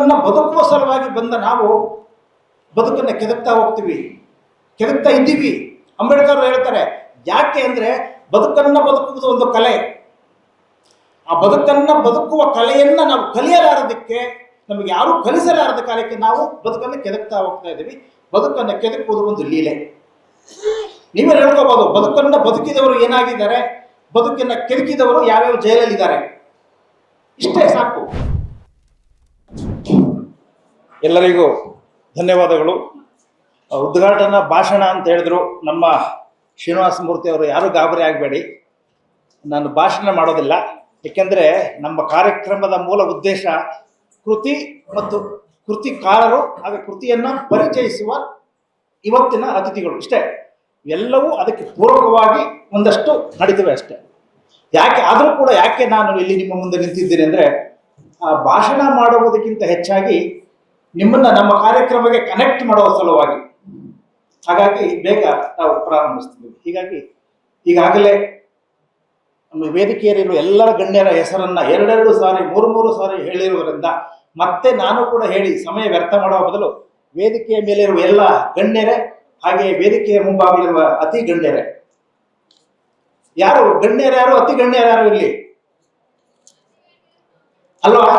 ಬದುಕನ್ನು ಬದುಕುವ ಸಲುವಾಗಿ ಬಂದ ನಾವು ಬದುಕನ್ನು ಕೆದಕ್ತಾ ಹೋಗ್ತೀವಿ, ಕೆದಕ್ತಾ ಇದ್ದೀವಿ. ಅಂಬೇಡ್ಕರ್ ಹೇಳ್ತಾರೆ, ಯಾಕೆ ಅಂದರೆ ಬದುಕನ್ನು ಬದುಕುವುದು ಒಂದು ಕಲೆ. ಆ ಬದುಕನ್ನು ಬದುಕುವ ಕಲೆಯನ್ನು ನಾವು ಕಲಿಯಲಾರದಕ್ಕೆ, ನಮಗೆ ಯಾರೂ ಕಲಿಸಲಾರದ ಕಾಲಕ್ಕೆ ನಾವು ಬದುಕನ್ನು ಕೆದಕ್ತಾ ಹೋಗ್ತಾ ಇದ್ದೀವಿ. ಬದುಕನ್ನು ಕೆದಕುವುದು ಒಂದು ಲೀಲೆ. ನೀವೇ ಹೇಳ್ಕೋಬಹುದು, ಬದುಕನ್ನು ಬದುಕಿದವರು ಏನಾಗಿದ್ದಾರೆ, ಬದುಕನ್ನು ಕೆದಕಿದವರು ಯಾವ್ಯಾವ ಜೈಲಲ್ಲಿದ್ದಾರೆ. ಇಷ್ಟೇ ಸಾಕು. ಎಲ್ಲರಿಗೂ ಧನ್ಯವಾದಗಳು. ಉದ್ಘಾಟನಾ ಭಾಷಣ ಅಂತ ಹೇಳಿದ್ರು ನಮ್ಮ ಶ್ರೀನಿವಾಸ ಮೂರ್ತಿ ಅವರು. ಯಾರೂ ಗಾಬರಿ ಆಗಬೇಡಿ, ನಾನು ಭಾಷಣ ಮಾಡೋದಿಲ್ಲ. ಏಕೆಂದರೆ ನಮ್ಮ ಕಾರ್ಯಕ್ರಮದ ಮೂಲ ಉದ್ದೇಶ ಕೃತಿ ಮತ್ತು ಕೃತಿಕಾರರು ಹಾಗೂ ಕೃತಿಯನ್ನು ಪರಿಚಯಿಸುವ ಇವತ್ತಿನ ಅತಿಥಿಗಳು, ಇಷ್ಟೇ. ಎಲ್ಲವೂ ಅದಕ್ಕೆ ಪೂರಕವಾಗಿ ಒಂದಷ್ಟು ನಡೀತವೆ ಅಷ್ಟೇ. ಯಾಕೆ ಆದರೂ ಕೂಡ ಯಾಕೆ ನಾನು ಇಲ್ಲಿ ನಿಮ್ಮ ಮುಂದೆ ನಿಂತಿದ್ದೀನಿ ಅಂದರೆ, ಆ ಭಾಷಣ ಮಾಡುವುದಕ್ಕಿಂತ ಹೆಚ್ಚಾಗಿ ನಿಮ್ಮನ್ನು ನಮ್ಮ ಕಾರ್ಯಕ್ರಮಕ್ಕೆ ಕನೆಕ್ಟ್ ಮಾಡುವ ಸಲುವಾಗಿ. ಹಾಗಾಗಿ ಬೇಗ ನಾವು ಪ್ರಾರಂಭಿಸ್ತೀವಿ. ಹೀಗಾಗಿ ಈಗಾಗಲೇ ನಮ್ಮ ವೇದಿಕೆಯಲ್ಲಿರುವ ಎಲ್ಲರ ಗಣ್ಯರ ಹೆಸರನ್ನು 2 ಸಾರಿ 3 ಸಾರಿ ಹೇಳಿರುವುದರಿಂದ ಮತ್ತೆ ನಾನು ಕೂಡ ಹೇಳಿ ಸಮಯ ವ್ಯರ್ಥ ಮಾಡುವ ಬದಲು ವೇದಿಕೆಯ ಮೇಲಿರುವ ಎಲ್ಲ ಗಣ್ಯರೇ, ಹಾಗೆ ವೇದಿಕೆಯ ಮುಂಭಾಗಲಿರುವ ಅತಿ ಗಣ್ಯರೇ. ಯಾರು ಗಣ್ಯರ್ಯಾರು, ಅತಿ ಗಣ್ಯರ್ಯಾರು ಇಲ್ಲಿ ಅಲ್ವಾ?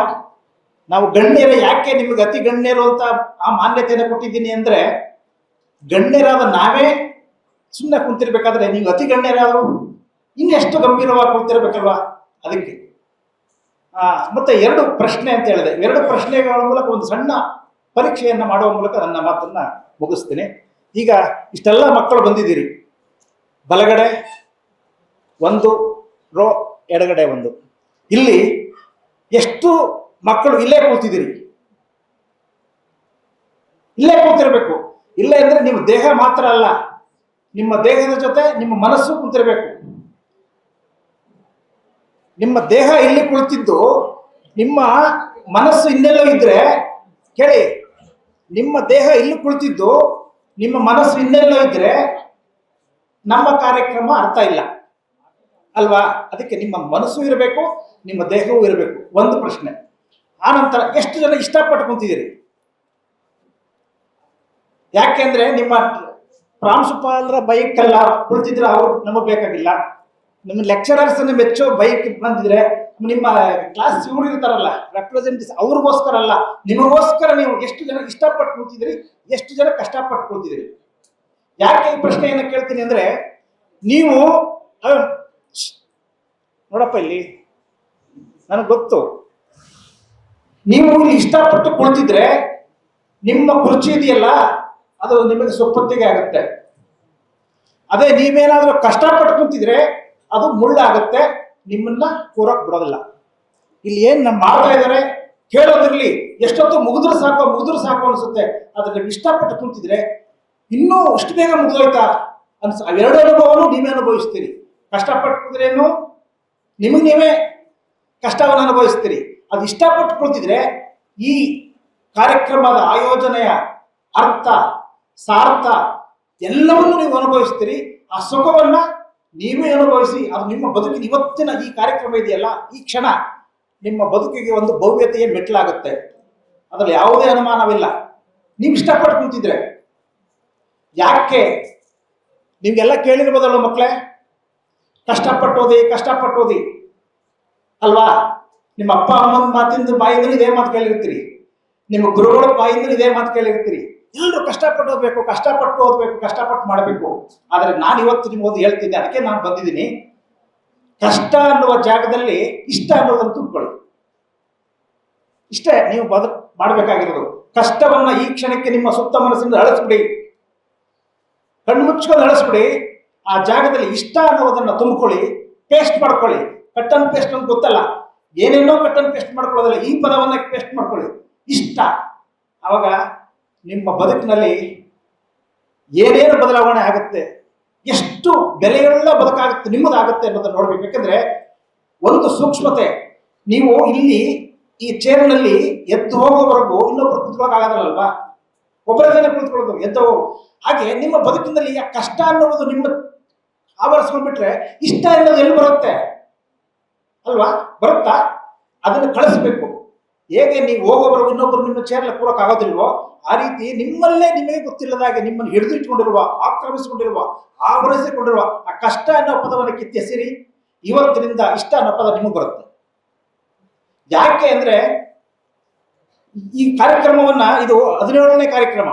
ನಾವು ಗಣ್ಯರೇ. ಯಾಕೆ ನಿಮಗೆ ಅತಿ ಗಣ್ಯರು ಅಂತ ಆ ಮಾನ್ಯತೆಯನ್ನು ಕೊಟ್ಟಿದ್ದೀನಿ ಅಂದರೆ, ಗಣ್ಯರಾದ ನಾವೇ ಸುಮ್ಮನೆ ಕುಂತಿರ್ಬೇಕಾದ್ರೆ ನೀವು ಅತಿ ಗಣ್ಯರಾದ್ರು ಇನ್ನೆಷ್ಟು ಗಂಭೀರವಾಗಿ ಕುಂತಿರ್ಬೇಕಲ್ವಾ? ಅದಕ್ಕೆ ಮತ್ತೆ 2 ಪ್ರಶ್ನೆ ಅಂತ ಹೇಳಿದೆ. 2 ಪ್ರಶ್ನೆಗಳ ಮೂಲಕ ಒಂದು ಸಣ್ಣ ಪರೀಕ್ಷೆಯನ್ನು ಮಾಡುವ ಮೂಲಕ ನನ್ನ ಮಾತನ್ನ ಮುಗಿಸ್ತೀನಿ. ಈಗ ಇಷ್ಟೆಲ್ಲ ಮಕ್ಕಳು ಬಂದಿದ್ದೀರಿ. ಬಲಗಡೆ 1 ರೋ, ಎಡಗಡೆ 1. ಇಲ್ಲಿ ಎಷ್ಟು ಮಕ್ಕಳು ಇಲ್ಲೇ ಕೂತಿದ್ದೀರಿ? ಇಲ್ಲೇ ಕೂತಿರ್ಬೇಕು. ಇಲ್ಲೇ ಅಂದ್ರೆ ನಿಮ್ಮ ದೇಹ ಮಾತ್ರ ಅಲ್ಲ, ನಿಮ್ಮ ದೇಹದ ಜೊತೆ ನಿಮ್ಮ ಮನಸ್ಸು ಕೂತಿರ್ಬೇಕು. ನಿಮ್ಮ ದೇಹ ಇಲ್ಲಿ ಕುಳಿತಿದ್ದು ನಿಮ್ಮ ಮನಸ್ಸು ಇನ್ನೆಲ್ಲೋ ಇದ್ರೆ, ಕೇಳಿ, ನಿಮ್ಮ ದೇಹ ಇಲ್ಲಿ ಕುಳಿತಿದ್ದು ನಿಮ್ಮ ಮನಸ್ಸು ಇನ್ನೆಲ್ಲೋ ಇದ್ರೆ ನಮ್ಮ ಕಾರ್ಯಕ್ರಮ ಅರ್ಥ ಇಲ್ಲ ಅಲ್ವಾ? ಅದಕ್ಕೆ ನಿಮ್ಮ ಮನಸ್ಸು ಇರಬೇಕು, ನಿಮ್ಮ ದೇಹವೂ ಇರಬೇಕು. ಒಂದು ಪ್ರಶ್ನೆ. ಆನಂತರ ಎಷ್ಟು ಜನ ಇಷ್ಟಪಟ್ಟು ಕುಂತಿದ್ದೀರಿ? ಯಾಕೆಂದ್ರೆ ನಿಮ್ಮ ಪ್ರಾಂಶುಪಾಲರ ಬೈಕೆಲ್ಲ ಕುಳಿತಿದ್ರೆ ಅವ್ರು ನಮಗೆ ಬೇಕಾಗಿಲ್ಲ. ನಿಮ್ಮ ಲೆಕ್ಚರರ್ಸ್ ಮೆಚ್ಚೋ ಬೈಕ್ ಬಂದಿದ್ರೆ, ನಿಮ್ಮ ಕ್ಲಾಸ್ ಇವ್ರು ಇರ್ತಾರಲ್ಲ ರೆಪ್ರೆಸೆಂಟೇಟಿವ್ಸ್, ಅವ್ರಿಗೋಸ್ಕರ ಅಲ್ಲ, ನಿಮಗೋಸ್ಕರ ನೀವು ಎಷ್ಟು ಜನ ಇಷ್ಟಪಟ್ಟು ಕೂತಿದ್ರಿ, ಎಷ್ಟು ಜನ ಕಷ್ಟಪಟ್ಟು ಕೂತಿದ್ರಿ? ಯಾಕೆ ಈ ಪ್ರಶ್ನೆಯನ್ನು ಕೇಳ್ತೀನಿ ಅಂದ್ರೆ, ನೀವು ನೋಡಪ್ಪ, ಇಲ್ಲಿ ನನಗೆ ಗೊತ್ತು, ನೀವು ಇಲ್ಲಿ ಇಷ್ಟಪಟ್ಟು ಕುಳಿತಿದ್ರೆ ನಿಮ್ಮ ಕುರ್ಚಿ ಇದೆಯಲ್ಲ ಅದು ನಿಮಗೆ ಸುಪ್ಪತ್ತಿಗೆ ಆಗುತ್ತೆ. ಅದೇ ನೀವೇನಾದ್ರೂ ಕಷ್ಟಪಟ್ಟು ಕುಂತಿದ್ರೆ ಅದು ಮುಳ್ಳಾಗುತ್ತೆ, ನಿಮ್ಮನ್ನ ಕೂರಕ್ ಬಿಡೋದಿಲ್ಲ. ಇಲ್ಲಿ ಏನ್ ನಮ್ಮ ಮಾಡ್ತಾ ಇದ್ದಾರೆ ಕೇಳೋದಿರ್ಲಿ, ಎಷ್ಟೊತ್ತು ಮುಗಿದ್ರು ಸಾಕು ಅನ್ಸುತ್ತೆ. ಆದ್ರೆ ಇಷ್ಟಪಟ್ಟು ಕುಂತಿದ್ರೆ ಇನ್ನೂ ಅಷ್ಟು ಬೇಗ ಮುಗಿದೋಯ್ತಾ ಅನ್ಸ. 2 ಅನುಭವನು ನೀವೇ ಅನುಭವಿಸ್ತೀರಿ. ಕಷ್ಟಪಟ್ಟು ಕುಂತ್ರೇನು ನಿಮಗೆ ನೀವೇ ಕಷ್ಟವನ್ನು ಅನುಭವಿಸ್ತೀರಿ. ಅದು ಇಷ್ಟಪಟ್ಟು ಕುಳಿತಿದ್ರೆ ಈ ಕಾರ್ಯಕ್ರಮದ ಆಯೋಜನೆಯ ಅರ್ಥ, ಸಾರ್ಥ ಎಲ್ಲವನ್ನೂ ನೀವು ಅನುಭವಿಸ್ತೀರಿ. ಆ ಸುಖವನ್ನ ನೀವೇ ಅನುಭವಿಸಿ, ಅದು ನಿಮ್ಮ ಬದುಕಿನ ಇವತ್ತಿನ ಈ ಕಾರ್ಯಕ್ರಮ ಇದೆಯಲ್ಲ, ಈ ಕ್ಷಣ ನಿಮ್ಮ ಬದುಕಿಗೆ ಒಂದು ಭವ್ಯತೆಯ ಮೆಟ್ಲಾಗುತ್ತೆ. ಅದರಲ್ಲಿ ಯಾವುದೇ ಅನುಮಾನವಿಲ್ಲ. ನೀವು ಇಷ್ಟಪಟ್ಟು ಕುಂತಿದ್ರೆ ಯಾಕೆ? ನಿಮ್ಗೆಲ್ಲ ಕೇಳಿರ್ಬೋದಲ್ವ ಮಕ್ಕಳೇ, ಕಷ್ಟಪಟ್ಟು ಓದಿ ಅಲ್ವಾ? ನಿಮ್ಮ ಅಪ್ಪ ಅಮ್ಮನ ಮಾತಿಂದ ಬಾಯಿಂದ ಇದೇ ಮಾತು ಕೇಳಿರ್ತೀರಿ, ನಿಮ್ಮ ಗುರುಗಳ ಬಾಯಿಂದ ಇದೇ ಮಾತು ಕೇಳಿರ್ತೀರಿ. ಎಲ್ಲರೂ ಕಷ್ಟಪಟ್ಟು ಓದಬೇಕು, ಕಷ್ಟಪಟ್ಟು ಮಾಡಬೇಕು. ಆದರೆ ನಾನು ಇವತ್ತು ನಿಮ್ಗೆ ಹೇಳ್ತೀನಿ, ಅದಕ್ಕೆ ನಾನು ಬಂದಿದ್ದೀನಿ. ಕಷ್ಟ ಅನ್ನುವ ಜಾಗದಲ್ಲಿ ಇಷ್ಟ ಅನ್ನೋದನ್ನು ತುಂಬಿಕೊಳ್ಳಿ. ಇಷ್ಟೇ ನೀವು ಮಾಡಬೇಕಾಗಿರೋದು. ಕಷ್ಟವನ್ನ ಈ ಕ್ಷಣಕ್ಕೆ ನಿಮ್ಮ ಸುತ್ತ ಮನಸ್ಸಿಂದ ಅಳಿಸ್ಬಿಡಿ, ಕಣ್ಣು ಮುಚ್ಕೊಂಡು ಅಳಿಸ್ಬಿಡಿ. ಆ ಜಾಗದಲ್ಲಿ ಇಷ್ಟ ಅನ್ನೋದನ್ನ ತುಂಬಿಕೊಳ್ಳಿ, ಪೇಸ್ಟ್ ಮಾಡ್ಕೊಳ್ಳಿ. ಕಟ್ ಅಂಡ್ ಪೇಸ್ಟ್ ಅಂತ ಗೊತ್ತಲ್ಲ, ಏನೇನೋ ಕಟ್ ಅಂಡ್ ಪೇಸ್ಟ್ ಮಾಡ್ಕೊಳ್ಳೋದಲ್ಲ, ಈ ಪದವನ್ನ ಪೇಸ್ಟ್ ಮಾಡ್ಕೊಳ್ಳಿ, ಇಷ್ಟ. ಅವಾಗ ನಿಮ್ಮ ಬದುಕಿನಲ್ಲಿ ಏನೇನು ಬದಲಾವಣೆ ಆಗುತ್ತೆ, ಎಷ್ಟು ಬೆಲೆಯುಳ್ಳ ಬದುಕಾಗುತ್ತೆ, ನಿಮ್ಮದಾಗುತ್ತೆ ಅನ್ನೋದನ್ನ ನೋಡ್ಬೇಕು. ಯಾಕಂದ್ರೆ ಒಂದು ಸೂಕ್ಷ್ಮತೆ, ನೀವು ಇಲ್ಲಿ ಈ ಚೇರ್ನಲ್ಲಿ ಎದ್ದು ಹೋಗೋವರೆಗೂ ಇನ್ನೊಬ್ರು ಕುತ್ಕೊಳ್ಳೋಕ್ಕಾಗದಲ್ವಾ? ಒಬ್ಬರೇ ಕುಳಿತುಕೊಳ್ಳೋದು ಎದ್ದು. ಹಾಗೆ ನಿಮ್ಮ ಬದುಕಿನಲ್ಲಿ ಆ ಕಷ್ಟ ಅನ್ನೋದು ನಿಮ್ಮ ಆವರಿಸ್ಕೊಂಡ್ಬಿಟ್ರೆ ಇಷ್ಟ ಅನ್ನೋದು ಎಲ್ಲಿ ಬರುತ್ತೆ ಅಲ್ವಾ? ಬರುತ್ತಾ? ಅದನ್ನು ಕಳಿಸ್ಬೇಕು. ಹೇಗೆ ನೀವು ಹೋಗೋಬರೋ ಇನ್ನೊಬ್ಬರು ನಿಮ್ಮ ಚೇರ್ಲ ಕೂರಕ್ಕಾಗೋದಿಲ್ವೋ ಆ ರೀತಿ ನಿಮ್ಮಲ್ಲೇ ನಿಮಗೆ ಗೊತ್ತಿಲ್ಲದಾಗೆ ನಿಮ್ಮನ್ನು ಹಿಡಿದಿಟ್ಕೊಂಡಿರುವ, ಆಕ್ರಮಿಸಿಕೊಂಡಿರುವ, ಆವರಿಸಿಕೊಂಡಿರುವ ಆ ಕಷ್ಟ ಅನ್ನೋ ಪದವನ್ನು ಕಿತ್ತೆಸಿರಿ. ಇವತ್ತಿನಿಂದ ಇಷ್ಟ ಅನ್ನೋ ಪದ ನಿಮಗೆ ಬರುತ್ತೆ. ಯಾಕೆ ಅಂದ್ರೆ ಈ ಕಾರ್ಯಕ್ರಮವನ್ನ, ಇದು 17ನೇ ಕಾರ್ಯಕ್ರಮ.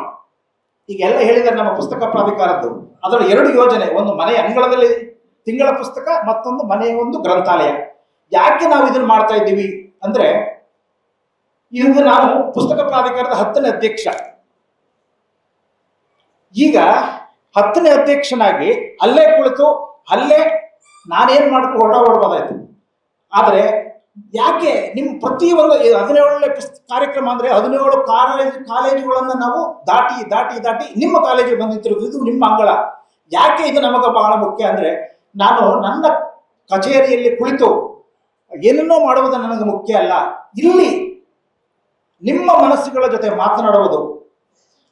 ಈಗ ಎಲ್ಲ ಹೇಳಿದ್ದಾರೆ ನಮ್ಮ ಪುಸ್ತಕ ಪ್ರಾಧಿಕಾರದ್ದು. ಅದರ 2 ಯೋಜನೆ, ಒಂದು ಮನೆಯ ಅಂಗಳದಲ್ಲಿ ತಿಂಗಳ ಪುಸ್ತಕ, ಮತ್ತೊಂದು ಮನೆಯ ಒಂದು ಗ್ರಂಥಾಲಯ. ಯಾಕೆ ನಾವು ಇದನ್ನು ಮಾಡ್ತಾ ಇದ್ದೀವಿ ಅಂದ್ರೆ, ಇದು ನಾನು ಪುಸ್ತಕ ಪ್ರಾಧಿಕಾರದ 10ನೇ ಅಧ್ಯಕ್ಷ. ಈಗ 10ನೇ ಅಧ್ಯಕ್ಷನಾಗಿ ಅಲ್ಲೇ ಕುಳಿತು ಅಲ್ಲೇ ನಾನೇನ್ ಮಾಡ್ಕೊಂಡು ಹೊರಡಬಹುದಾಯ್ತು. ಆದ್ರೆ ಯಾಕೆ ನಿಮ್ಮ ಪ್ರತಿಯೊಂದು 17ನೇ ಕಾರ್ಯಕ್ರಮ ಅಂದ್ರೆ 17 ಕಾಲೇಜುಗಳನ್ನ ನಾವು ದಾಟಿ ದಾಟಿ ದಾಟಿ ನಿಮ್ಮ ಕಾಲೇಜಿಗೆ ಬಂದಿತ್ತಿರೋದು. ಇದು ನಿಮ್ಮ ಅಂಗಳ. ಯಾಕೆ ಇದು ನಮಗೆ ಬಹಳ ಮುಖ್ಯ ಅಂದ್ರೆ, ನಾನು ನನ್ನ ಕಚೇರಿಯಲ್ಲಿ ಕುಳಿತು ಏನನ್ನೋ ಮಾಡುವುದು ನನಗೆ ಮುಖ್ಯ ಅಲ್ಲ. ಇಲ್ಲಿ ನಿಮ್ಮ ಮನಸ್ಸುಗಳ ಜೊತೆ ಮಾತನಾಡುವುದು,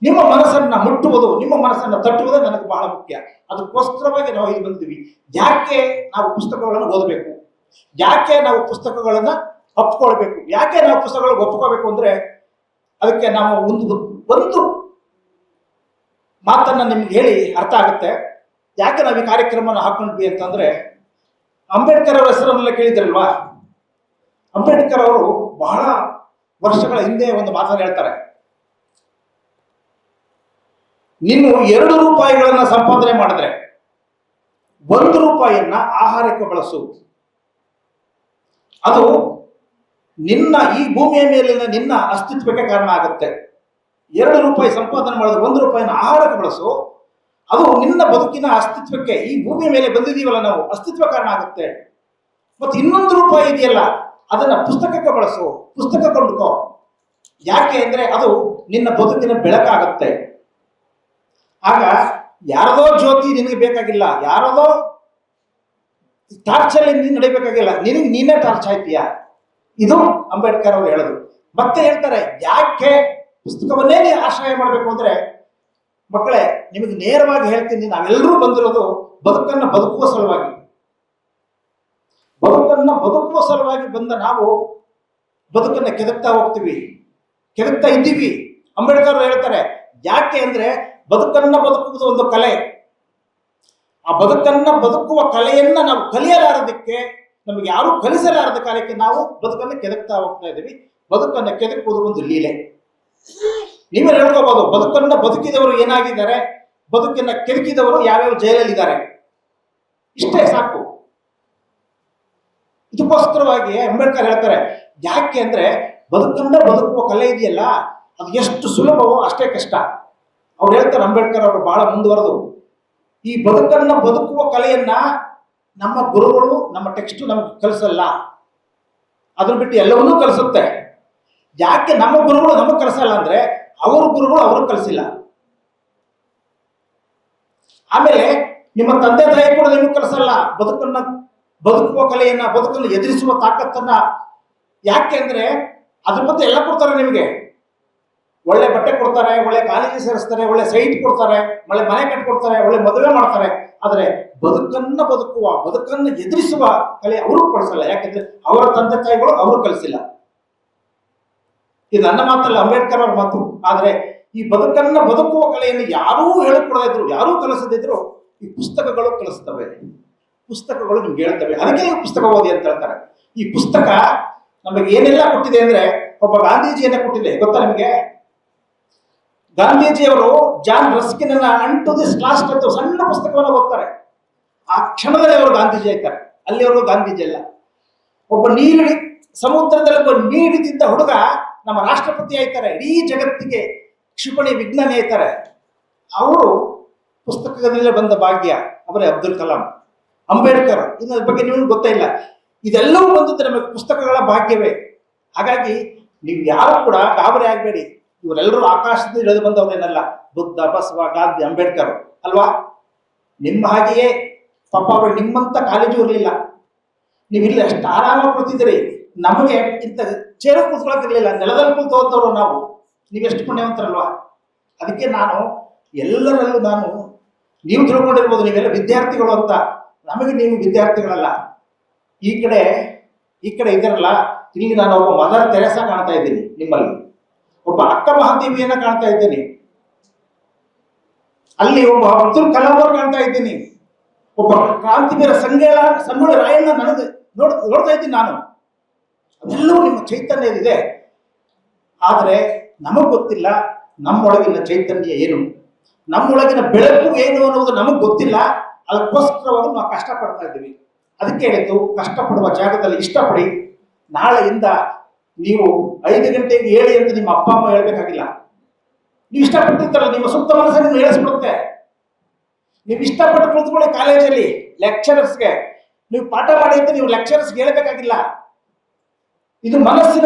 ನಿಮ್ಮ ಮನಸ್ಸನ್ನ ಮುಟ್ಟುವುದು, ನಿಮ್ಮ ಮನಸ್ಸನ್ನ ತಟ್ಟುವುದು ನನಗೆ ಬಹಳ ಮುಖ್ಯ. ಅದಕ್ಕೋಸ್ಕರವಾಗಿ ನಾವು ಇಲ್ಲಿ ಬಂದಿದ್ದೀವಿ. ಯಾಕೆ ನಾವು ಪುಸ್ತಕಗಳನ್ನು ಓದಬೇಕು, ಯಾಕೆ ನಾವು ಪುಸ್ತಕಗಳನ್ನ ಒಪ್ಕೊಳ್ಬೇಕು, ಯಾಕೆ ನಾವು ಪುಸ್ತಕಗಳು ಒಪ್ಕೋಬೇಕು ಅಂದ್ರೆ, ಅದಕ್ಕೆ ನಾವು ಒಂದು ಮಾತನ್ನ ನಿಮ್ಗೆ ಹೇಳಿ ಅರ್ಥ ಆಗುತ್ತೆ. ಯಾಕೆ ನಾವು ಈ ಕಾರ್ಯಕ್ರಮವನ್ನು ಹಾಕೊಂಡ್ವಿ ಅಂತಂದ್ರೆ, ಅಂಬೇಡ್ಕರ್ ಅವರ ಹೆಸರನ್ನೆಲ್ಲ ಕೇಳಿದ್ರಲ್ವಾ. ಅಂಬೇಡ್ಕರ್ ಅವರು ಬಹಳ ವರ್ಷಗಳ ಹಿಂದೆ ಒಂದು ಮಾತನ್ನು ಹೇಳ್ತಾರೆ, ನೀನು 2 ರೂಪಾಯಿಗಳನ್ನ ಸಂಪಾದನೆ ಮಾಡಿದ್ರೆ 1 ರೂಪಾಯಿಯನ್ನ ಆಹಾರಕ್ಕೆ ಬಳಸು. ಅದು ನಿನ್ನ ಈ ಭೂಮಿಯ ಮೇಲಿನ ನಿನ್ನ ಅಸ್ತಿತ್ವಕ್ಕೆ ಕಾರಣ ಆಗುತ್ತೆ. 2 ರೂಪಾಯಿ ಸಂಪಾದನೆ ಮಾಡಿದ್ರೆ 1 ರೂಪಾಯಿನ ಆಹಾರಕ್ಕೆ ಬಳಸು. ಅದು ನಿನ್ನ ಬದುಕಿನ ಅಸ್ತಿತ್ವಕ್ಕೆ, ಈ ಭೂಮಿಯ ಮೇಲೆ ಬಂದಿದೀವಲ್ಲ ನಾವು, ಅಸ್ತಿತ್ವ ಕಾರಣ ಆಗುತ್ತೆ. ಮತ್ತೆ 2 ರೂಪಾಯಿ ಇದೆಯಲ್ಲ, ಅದನ್ನ ಪುಸ್ತಕಕ್ಕೆ ಬಳಸು, ಪುಸ್ತಕ ಕೊಂಡ್ಕೋ. ಯಾಕೆ ಅಂದ್ರೆ ಅದು ನಿನ್ನ ಬದುಕಿನ ಬೆಳಕಾಗುತ್ತೆ. ಆಗ ಯಾರದೋ ಜ್ಯೋತಿ ನಿನಗೆ ಬೇಕಾಗಿಲ್ಲ, ಯಾರದೋ ಟಾರ್ಚಲ್ಲಿ ನೀನು ನಡಿಬೇಕಾಗಿಲ್ಲ, ನಿನಗೆ ನೀನೇ ಟಾರ್ಚ್ ಆಯ್ತೀಯ. ಇದು ಅಂಬೇಡ್ಕರ್ ಅವರು ಹೇಳೋದು. ಮತ್ತೆ ಹೇಳ್ತಾರೆ, ಯಾಕೆ ಪುಸ್ತಕವನ್ನೇ ನೀವು ಆಶ್ರಯ ಮಾಡಬೇಕು ಅಂದ್ರೆ, ಮಕ್ಕಳೇ ನಿಮಗೆ ನೇರವಾಗಿ ಹೇಳ್ತೀನಿ, ನಾವೆಲ್ಲರೂ ಬಂದಿರೋದು ಬದುಕನ್ನ ಬದುಕುವ ಸಲುವಾಗಿ. ಬದುಕನ್ನ ಬದುಕುವ ಸಲುವಾಗಿ ಬಂದ ನಾವು ಬದುಕನ್ನ ಕೆದಕ್ತಾ ಹೋಗ್ತೀವಿ, ಕೆದಕ್ತಾ ಇದ್ದೀವಿ. ಅಂಬೇಡ್ಕರ್ ಹೇಳ್ತಾರೆ, ಯಾಕೆ ಅಂದ್ರೆ ಬದುಕನ್ನ ಬದುಕುವುದು ಒಂದು ಕಲೆ. ಆ ಬದುಕನ್ನ ಬದುಕುವ ಕಲೆಯನ್ನ ನಾವು ಕಲಿಯಲಾರದಕ್ಕೆ, ನಮಗೆ ಯಾರು ಕಲಿಸಲಾರದ ಕಾಲಕ್ಕೆ ನಾವು ಬದುಕನ್ನ ಕೆದಕ್ತಾ ಹೋಗ್ತಾ ಇದ್ದೀವಿ. ಬದುಕನ್ನ ಕೆದಕುವುದು ಒಂದು ಲೀಲೆ. ನೀವೇ ಹೇಳ್ಕೋಬಹುದು, ಬದುಕನ್ನ ಬದುಕಿದವರು ಏನಾಗಿದ್ದಾರೆ, ಬದುಕನ್ನ ಕೆದಕಿದವರು ಯಾವ್ಯಾವ ಜೈಲಲ್ಲಿದ್ದಾರೆ. ಇಷ್ಟೇ ಸಾಕು. ಇದಕ್ಕೋಸ್ಕರವಾಗಿ ಅಂಬೇಡ್ಕರ್ ಹೇಳ್ತಾರೆ, ಯಾಕೆ ಅಂದ್ರೆ ಬದುಕನ್ನ ಬದುಕುವ ಕಲೆ ಇದೆಯಲ್ಲ, ಅದು ಎಷ್ಟು ಸುಲಭವೋ ಅಷ್ಟೇ ಕಷ್ಟ. ಅವ್ರು ಹೇಳ್ತಾರೆ, ಅಂಬೇಡ್ಕರ್ ಅವರು ಬಹಳ ಮುಂದುವರೆದು, ಈ ಬದುಕನ್ನ ಬದುಕುವ ಕಲೆಯನ್ನ ನಮ್ಮ ಗುರುಗಳು, ನಮ್ಮ ಟೆಕ್ಸ್ಟ್ ನಮಗೆ ಕಲಿಸಲ್ಲ, ಅದನ್ನ ಬಿಟ್ಟು ಎಲ್ಲವನ್ನೂ ಕಲಿಸುತ್ತೆ. ಯಾಕೆ ನಮ್ಮ ಗುರುಗಳು ನಮಗೆ ಕಲಿಸಲ್ಲ ಅಂದ್ರೆ, ಅವ್ರ ಗುರುಗಳು ಅವರು ಕಲಿಸಿಲ್ಲ. ಆಮೇಲೆ ನಿಮ್ಮ ತಂದೆ ತಾಯಿ ಕೂಡ ನಿಮಗೆ ಕಲಿಸಲ್ಲ ಬದುಕನ್ನ ಬದುಕುವ ಕಲೆಯನ್ನ, ಬದುಕನ್ನು ಎದುರಿಸುವ ತಾಕತ್ತನ್ನ. ಯಾಕೆ ಅಂದ್ರೆ ಅದ್ರ ಬಗ್ಗೆ ಎಲ್ಲ ಕೊಡ್ತಾರೆ ನಿಮಗೆ. ಒಳ್ಳೆ ಬಟ್ಟೆ ಕೊಡ್ತಾರೆ, ಒಳ್ಳೆ ಕಾಲೇಜಿಗೆ ಸೇರಿಸ್ತಾರೆ, ಒಳ್ಳೆ ಸೈಟ್ ಕೊಡ್ತಾರೆ, ಒಳ್ಳೆ ಮನೆ ಕಟ್ಕೊಡ್ತಾರೆ, ಒಳ್ಳೆ ಮದುವೆ ಮಾಡ್ತಾರೆ. ಆದ್ರೆ ಬದುಕನ್ನ ಬದುಕುವ, ಬದುಕನ್ನ ಎದುರಿಸುವ ಕಲೆ ಅವರು ಕಲಿಸಲ್ಲ. ಯಾಕೆಂದ್ರೆ ಅವರ ತಂದೆ ತಾಯಿಗಳು ಅವರು ಕಲಿಸಿಲ್ಲ. ಇದು ನನ್ನ ಮಾತಲ್ಲ, ಅಂಬೇಡ್ಕರ್ ಅವ್ರ ಮಾತು. ಆದ್ರೆ ಈ ಬದುಕನ್ನ ಬದುಕುವ ಕಲೆಯನ್ನು ಯಾರೂ ಹೇಳಿಕೊಡದೇ ಇದ್ರು, ಯಾರೂ ಕಲಿಸದಿದ್ರು, ಈ ಪುಸ್ತಕಗಳು ಕಲಿಸ್ತವೆ. ಪುಸ್ತಕಗಳು ನಿಮ್ಗೆ ಹೇಳ್ತವೆ. ಅದಕ್ಕೆ ನೀವು ಪುಸ್ತಕ ಓದಿ ಅಂತ ಹೇಳ್ತಾರೆ. ಈ ಪುಸ್ತಕ ನಮಗೆ ಏನೆಲ್ಲ ಕೊಟ್ಟಿದೆ ಅಂದ್ರೆ, ಒಬ್ಬ ಗಾಂಧೀಜಿಯನ್ನ ಕೊಟ್ಟಿದೆ, ಗೊತ್ತಾ ನಿಮಗೆ? ಗಾಂಧೀಜಿಯವರು ಜಾನ್ ರಸ್ಕಿನ್ ಅಂಟು ದಿಸ್ ಲಾಸ್ಟ್ ಅಂತ ಸಣ್ಣ ಪುಸ್ತಕವನ್ನು ಓದ್ತಾರೆ. ಆ ಕ್ಷಣದಲ್ಲಿ ಅವರು ಗಾಂಧೀಜಿ ಆಯ್ತಾರೆ. ಅಲ್ಲಿವರು ಗಾಂಧೀಜಿ ಅಲ್ಲ. ಒಬ್ಬ ಸಮುದ್ರದಲ್ಲಿ ಒಬ್ಬ ನೀಡಿದ್ದ ಹುಡುಗ ನಮ್ಮ ರಾಷ್ಟ್ರಪತಿ ಆಯ್ತಾರೆ. ಇಡೀ ಜಗತ್ತಿಗೆ ಕ್ಷಿಪಣಿ ವಿಜ್ಞಾನಿ ಆಯ್ತಾರೆ. ಅವರು ಪುಸ್ತಕದಲ್ಲೇ ಬಂದ ಭಾಗ್ಯ ಅವರೇ ಅಬ್ದುಲ್ ಕಲಾಂ. ಅಂಬೇಡ್ಕರ್, ಇದ್ರ ಬಗ್ಗೆ ನಿಮಗೆ ಗೊತ್ತೇ ಇಲ್ಲ. ಇದೆಲ್ಲವೂ ಬಂದಿದ್ದು ನಮಗೆ ಪುಸ್ತಕಗಳ ಭಾಗ್ಯವೇ. ಹಾಗಾಗಿ ನೀವು ಯಾರು ಕೂಡ ಗಾಬರಿ ಆಗಬೇಡಿ. ಇವರೆಲ್ಲರೂ ಆಕಾಶದಿಂದ ಇಳಿದು ಬಂದವರೇನಲ್ಲ. ಬುದ್ಧ, ಬಸವ, ಗಾಂಧಿ, ಅಂಬೇಡ್ಕರ್ ಅಲ್ವಾ? ನಿಮ್ಮ ಹಾಗೆಯೇ ಪಾಪ ಅವರು ನಿಮ್ಮಂತ ಕಾಲೇಜು ಇರಲಿಲ್ಲ. ನೀವು ಇಲ್ಲಿ ಅಷ್ಟು ಆರಾಮಾಗಿ ಕೂತಿದ್ದೀರಿ. ನಮಗೆ ಇಂಥ ಚೇರು ಕೂತ್ಕೊಳ್ಳೋದಿರ್ಲಿಲ್ಲ, ನೆಲದಲ್ಲಿ ಕೂತು ಓದೋರು ನಾವು. ನೀವೆಷ್ಟು ಪುಣ್ಯವಂತರಲ್ವಾ? ಅದಕ್ಕೆ ನಾನು ಎಲ್ಲರಲ್ಲೂ ನೀವು ತಿಳ್ಕೊಂಡಿರ್ಬೋದು, ನೀವೆಲ್ಲ ವಿದ್ಯಾರ್ಥಿಗಳು ಅಂತ. ನಮಗೆ ನೀವು ವಿದ್ಯಾರ್ಥಿಗಳಲ್ಲ. ಈ ಕಡೆ ಇದ್ದಾರಲ್ಲ, ಇಲ್ಲಿ ನಾನು ಒಬ್ಬ ಮದರ್ ತೆರೆಸಾ ಕಾಣ್ತಾ ಇದ್ದೀನಿ ನಿಮ್ಮಲ್ಲಿ, ಒಬ್ಬ ಅಕ್ಕ ಮಹಾದೇವಿಯನ್ನ ಕಾಣ್ತಾ ಇದ್ದೀನಿ, ಅಲ್ಲಿ ಒಬ್ಬ ಅಬ್ದುಲ್ ಕಲಾಂ ಅವರು ಕಾಣ್ತಾ ಇದ್ದೀನಿ, ಒಬ್ಬ ಕ್ರಾಂತಿವೀರ ಸಂಗೊಳ್ಳಿ ರಾಯಣ್ಣ ನನಗೆ ನೋಡ್ತಾ ಇದ್ದೀನಿ ನಾನು. ಅದೆಲ್ಲವೂ ನಿಮ್ಮ ಚೈತನ್ಯದಿದೆ. ಆದರೆ ನಮಗ್ ಗೊತ್ತಿಲ್ಲ ನಮ್ಮೊಳಗಿನ ಚೈತನ್ಯ ಏನು, ನಮ್ಮೊಳಗಿನ ಬೆಳಕು ಏನು ಅನ್ನೋದು ನಮಗ್ ಗೊತ್ತಿಲ್ಲ. ಅದಕ್ಕೋಸ್ಕರವಾಗಿ ನಾವು ಕಷ್ಟಪಡ್ತಾ ಇದ್ದೀವಿ. ಅದಕ್ಕೆ ಹೇಳಿದ್ದು, ಕಷ್ಟಪಡುವ ಜಾಗದಲ್ಲಿ ಇಷ್ಟಪಡಿ. ನಾಳೆಯಿಂದ ನೀವು 5 ಗಂಟೆಗೆ ಹೇಳಿ ಅಂತ ನಿಮ್ಮ ಅಪ್ಪ ಅಮ್ಮ ಹೇಳ್ಬೇಕಾಗಿಲ್ಲ. ನೀವು ಇಷ್ಟಪಟ್ಟಿರ್ತಾರಲ್ಲ, ನಿಮ್ಮ ಸುತ್ತ ಮನಸ್ಸನ್ನು ಹೇಳಿಸ್ಬಿಡುತ್ತೆ. ನೀವು ಇಷ್ಟಪಟ್ಟು ಕುಳಿತುಕೊಳ್ಳಿ ಕಾಲೇಜಲ್ಲಿ ಲೆಕ್ಚರರ್ಸ್ಗೆ, ನೀವು ಪಾಠ ಮಾಡಿ ಅಂತ ನೀವು ಲೆಕ್ಚರರ್ಸ್ಗೆ ಹೇಳ್ಬೇಕಾಗಿಲ್ಲ. ಇದು ಮನಸ್ಸಿನ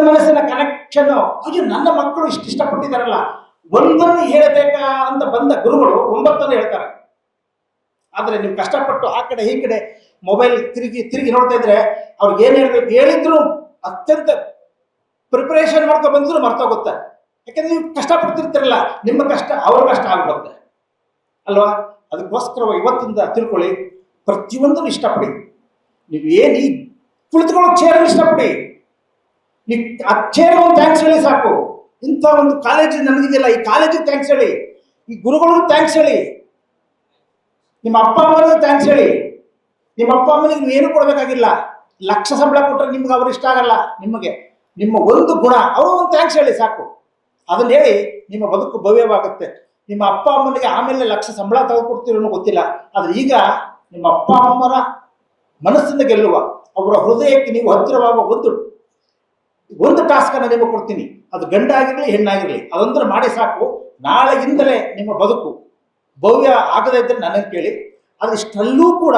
ಕನೆಕ್ಷನ್. ಅಯ್ಯೋ, ನನ್ನ ಮಕ್ಕಳು ಇಷ್ಟಪಟ್ಟಿದ್ದಾರಲ್ಲ, ಒಂದನ್ನು ಹೇಳಬೇಕಾ ಅಂತ ಬಂದ ಗುರುಗಳು 9 ಹೇಳ್ತಾರೆ. ಆದ್ರೆ ನೀವು ಕಷ್ಟಪಟ್ಟು ಆ ಕಡೆ ಈ ಕಡೆ ಮೊಬೈಲ್ ತಿರುಗಿ ನೋಡ್ತಾ ಇದ್ರೆ ಅವ್ರಿಗೆ ಏನ್ ಹೇಳ್ಬೇಕು ಹೇಳಿದ್ರು ಅತ್ಯಂತ ಪ್ರಿಪರೇಷನ್ ಮಾಡ್ಕೊಂಡು ಬಂದ್ರು ಮರ್ತೋಗುತ್ತೆ. ಯಾಕಂದ್ರೆ ನೀವು ಕಷ್ಟಪಡ್ತಿರ್ತಿರಲ್ಲ, ನಿಮ್ಮ ಕಷ್ಟ ಅವ್ರ ಕಷ್ಟ ಆಗ್ಬಿಡುತ್ತೆ ಅಲ್ವಾ. ಅದಕ್ಕೋಸ್ಕರ ಇವತ್ತಿಂದ ತಿಳ್ಕೊಳ್ಳಿ, ಪ್ರತಿಯೊಂದನ್ನು ಇಷ್ಟಪಡಿ. ನೀವು ಏನು ಈ ಕುಳಿತುಕೊಳ್ಳೋ ಚೇರನ್ನು ಇಷ್ಟಪಡಿ. ನೀವು ಆ ಚೇರ್ ಒಂದು ಥ್ಯಾಂಕ್ಸ್ ಹೇಳಿ ಸಾಕು. ಇಂಥ ಒಂದು ಕಾಲೇಜ್ ನನಗಿದೆಯಲ್ಲ, ಈ ಕಾಲೇಜಿಗೆ ಥ್ಯಾಂಕ್ಸ್ ಹೇಳಿ, ಈ ಗುರುಗಳಿಗೂ ಥ್ಯಾಂಕ್ಸ್ ಹೇಳಿ, ನಿಮ್ಮ ಅಪ್ಪ ಅಮ್ಮನಿಗೂ ಥ್ಯಾಂಕ್ಸ್ ಹೇಳಿ. ನಿಮ್ಮ ಅಪ್ಪ ಅಮ್ಮನಿಗೆ ನೀವು ಏನು ಕೊಡಬೇಕಾಗಿಲ್ಲ. ಲಕ್ಷ ಸಂಬಳ ಕೊಟ್ಟರೆ ನಿಮ್ಗೆ ಅವ್ರು ಇಷ್ಟ ಆಗಲ್ಲ. ನಿಮಗೆ ನಿಮ್ಮ ಒಂದು ಗುಣ, ಅವರು ಒಂದು ಥ್ಯಾಂಕ್ಸ್ ಹೇಳಿ ಸಾಕು. ಅದನ್ನ ಹೇಳಿ ನಿಮ್ಮ ಬದುಕು ಭವ್ಯವಾಗುತ್ತೆ. ನಿಮ್ಮ ಅಪ್ಪ ಅಮ್ಮನಿಗೆ ಆಮೇಲೆ ಲಕ್ಷ ಸಂಬಳ ತೆಗೆದುಕೊಡ್ತೀರೋ ಗೊತ್ತಿಲ್ಲ, ಆದ್ರೆ ಈಗ ನಿಮ್ಮ ಅಪ್ಪ ಅಮ್ಮನ ಮನಸ್ಸನ್ನು ಗೆಲ್ಲುವ, ಅವರ ಹೃದಯಕ್ಕೆ ನೀವು ಹತ್ತಿರವಾಗುವ ಒಂದು ಟಾಸ್ಕ್ ಅನ್ನು ನಿಮಗೆ ಕೊಡ್ತೀನಿ. ಅದು ಗಂಡಾಗಿರ್ಲಿ ಹೆಣ್ಣಾಗಿರ್ಲಿ, ಅದೊಂದನ್ನು ಮಾಡಿ ಸಾಕು. ನಾಳೆಯಿಂದಲೇ ನಿಮ್ಮ ಬದುಕು ಭವ್ಯ ಆಗದೇ ಇದ್ರೆ ನನಗೆ ಕೇಳಿ. ಆದ್ರೆ ಇಷ್ಟಲ್ಲೂ ಕೂಡ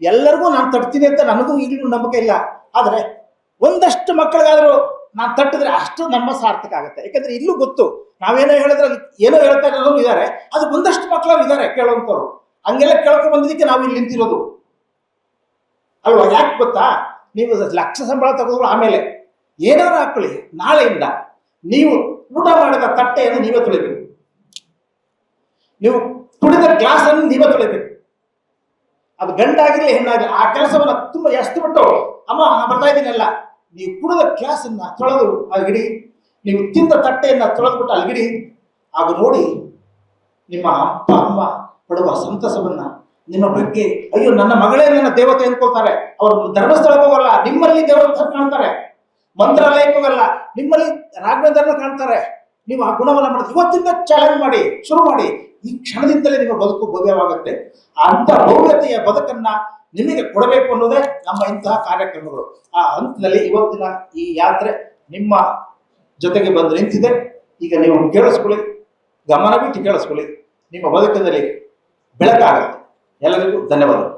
ಎಲ್ಲರಿಗೂ ನಾನು ತಟ್ತೀನಿ ಅಂತ ನನಗೂ ಈಗಲೂ ನಂಬಿಕೆ ಇಲ್ಲ. ಆದರೆ ಒಂದಷ್ಟು ಮಕ್ಕಳಿಗಾದರೂ ನಾನು ತಟ್ಟಿದ್ರೆ ಅಷ್ಟು ನಮ್ಮ ಸಾರ್ಥಕ ಆಗುತ್ತೆ. ಯಾಕಂದ್ರೆ ಇಲ್ಲೂ ಗೊತ್ತು, ನಾವೇನೋ ಹೇಳಿದ್ರೆ ಏನೋ ಹೇಳ್ತಾ ಇರೋರು ಇದ್ದಾರೆ, ಅದು ಒಂದಷ್ಟು ಮಕ್ಕಳು ಇದ್ದಾರೆ ಕೇಳುವಂಥವ್ರು. ಹಂಗೆಲ್ಲ ಕೇಳ್ಕೊಂಡು ಬಂದಿದ್ದಕ್ಕೆ ನಾವು ಇಲ್ಲಿ ನಿಂತಿರೋದು ಅಲ್ವಾ. ಯಾಕೆ ಗೊತ್ತಾ, ನೀವು ಲಕ್ಷ ಸಂಬಳ ತೆಗೆದು ಆಮೇಲೆ ಏನಾದ್ರು ಹಾಕೊಳ್ಳಿ, ನಾಳೆಯಿಂದ ನೀವು ಊಟ ಮಾಡಿದ ತಟ್ಟೆಯನ್ನು ನೀವೇ ತೊಳಿಬೇಕು, ನೀವು ಕುಡಿದ ಗ್ಲಾಸ್ ಅನ್ನು ನೀವೇ ತೊಳಿಬೇಕು. ಅದು ಗಂಡಾಗಿರ್ಲಿ ಹೆಣ್ಣಾಗಿರ್ಲಿ, ಆ ಕೆಲಸವನ್ನ ತುಂಬಾ ಎಷ್ಟು ಬಿಟ್ಟು ಅಮ್ಮ ನಾನು ಬರ್ತಾ ಇದ್ದೀನಲ್ಲ, ನೀವು ಕುಡಿದ ಗ್ಲಾಸ್ ಅನ್ನ ತೊಳೆದು ಅಲ್ಗಿಡಿ, ನೀವು ತಿಂದ ತಟ್ಟೆಯನ್ನ ತೊಳೆದ್ಬಿಟ್ಟು ಅಲ್ಗಿಡಿ. ಆಗ ನೋಡಿ ನಿಮ್ಮ ಅಪ್ಪ ಅಮ್ಮ ಪಡುವ ಸಂತಸವನ್ನ, ನಿಮ್ಮ ಬಗ್ಗೆ ಅಯ್ಯೋ ನನ್ನ ಮಗಳೇ ನನ್ನ ದೇವತೆ ಅನ್ಕೊಳ್ತಾರೆ. ಅವರು ಧರ್ಮಸ್ಥಳಕ್ಕೆ ಹೋಗಲ್ಲ, ನಿಮ್ಮಲ್ಲಿ ದೇವತೆ ಕಾಣ್ತಾರೆ. ಮಂತ್ರಾಲಯಕ್ಕೆ ಹೋಗಲ್ಲ, ನಿಮ್ಮಲ್ಲಿ ರಾಘವೇಂದ್ರನ ಕಾಣ್ತಾರೆ. ನೀವು ಆ ಗುಣವನ್ನ ಮಾಡಿ ಇವತ್ತಿಂದ ಚಾಲೆಂಜ್ ಮಾಡಿ, ಶುರು ಮಾಡಿ. ಈ ಕ್ಷಣದಿಂದಲೇ ನಿಮ್ಮ ಬದುಕು ಭವ್ಯವಾಗುತ್ತೆ. ಅಂತ ಭವ್ಯತೆಯ ಬದುಕನ್ನ ನಿಮಗೆ ಕೊಡಬೇಕು ಅನ್ನೋದೇ ನಮ್ಮ ಇಂತಹ ಕಾರ್ಯಕ್ರಮಗಳು. ಆ ಹಂತದಲ್ಲಿ ಇವತ್ತಿನ ಈ ಯಾತ್ರೆ ನಿಮ್ಮ ಜೊತೆಗೆ ಬಂದು ನಿಂತಿದೆ. ಈಗ ನೀವು ಕೇಳಿಸ್ಕೊಳ್ಳಿ, ಗಮನ ಬಿಟ್ಟು ಕೇಳಿಸ್ಕೊಳ್ಳಿ, ನಿಮ್ಮ ಬದುಕಿನಲ್ಲಿ ಬೆಳಕಾಗುತ್ತೆ. ಎಲ್ಲರಿಗೂ ಧನ್ಯವಾದಗಳು.